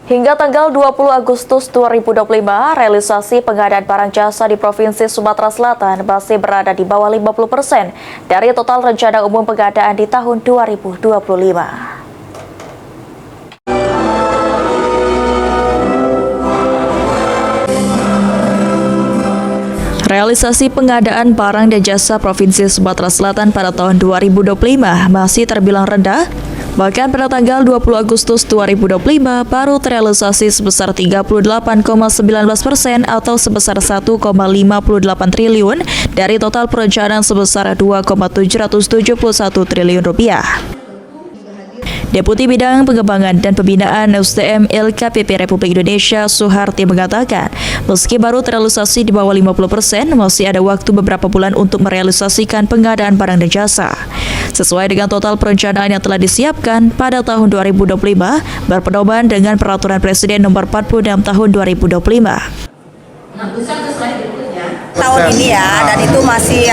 Hingga tanggal 20 Agustus 2025, realisasi pengadaan barang jasa di Provinsi Sumatera Selatan masih berada di bawah 50% dari total rencana umum pengadaan di tahun 2025. Realisasi pengadaan barang dan jasa Provinsi Sumatera Selatan pada tahun 2025 masih terbilang rendah. Bahkan pada tanggal 20 Agustus 2025 baru terrealisasi sebesar 38,19% atau sebesar 1,58 triliun dari total perencanaan sebesar 2,771 triliun rupiah. Deputi Bidang Pengembangan dan Pembinaan SDM LKPP Republik Indonesia Suharti mengatakan, meski baru terrealisasi di bawah 50%, masih ada waktu beberapa bulan untuk merealisasikan pengadaan barang dan jasa. Sesuai dengan total perencanaan yang telah disiapkan pada tahun 2025, berpedoman dengan Peraturan Presiden Nomor 46 Tahun 2025. Tahun ini ya, dan itu masih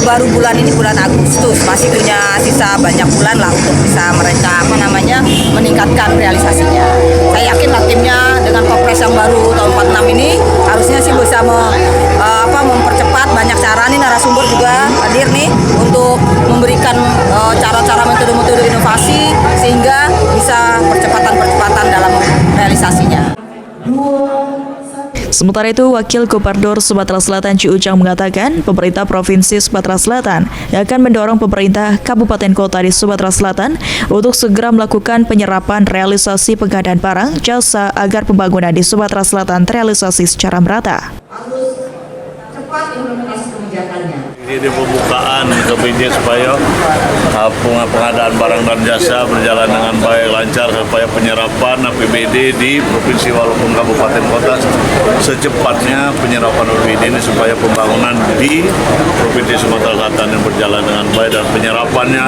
baru bulan ini bulan Agustus, masih punya sisa banyak bulan lah untuk bisa mereka meningkatkan realisasinya. Saya yakin lah timnya dengan Kepres yang baru tahun 46 ini harusnya sih bisa mempercepat. Banyak cara nih, narasumber juga hadir nih untuk memberikan cara-cara metode-metode inovasi sehingga bisa percepatan dalam realisasinya. Sementara itu, Wakil Gubernur Sumatera Selatan Ci Ujang mengatakan, pemerintah Provinsi Sumatera Selatan akan mendorong pemerintah kabupaten kota di Sumatera Selatan untuk segera melakukan penyerapan realisasi pengadaan barang jasa agar pembangunan di Sumatera Selatan terrealisasi secara merata. Harus cepat implementasi kebijakannya. Ini pembukaan kebijakan supaya pengadaan barang dan jasa berjalan dengan baik, lancar, supaya penyerapan APBD di provinsi walaupun kabupaten kota secepatnya penyerapan APBD ini supaya pembangunan di provinsi Sumatera Selatan yang berjalan dengan baik dan penyerapannya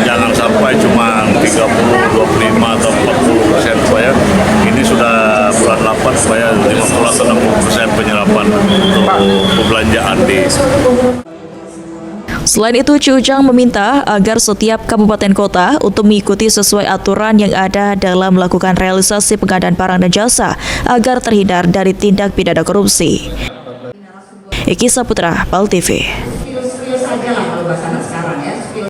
jangan sampai cuma 30, 25 atau 40%, supaya ini sudah bulan 8 supaya 50 atau 60% penyerapan untuk pembelanjaan di. Selain itu, Ci Ujang meminta agar setiap kabupaten kota untuk mengikuti sesuai aturan yang ada dalam melakukan realisasi pengadaan barang dan jasa agar terhindar dari tindak pidana korupsi. Eki Saputra, PAL TV.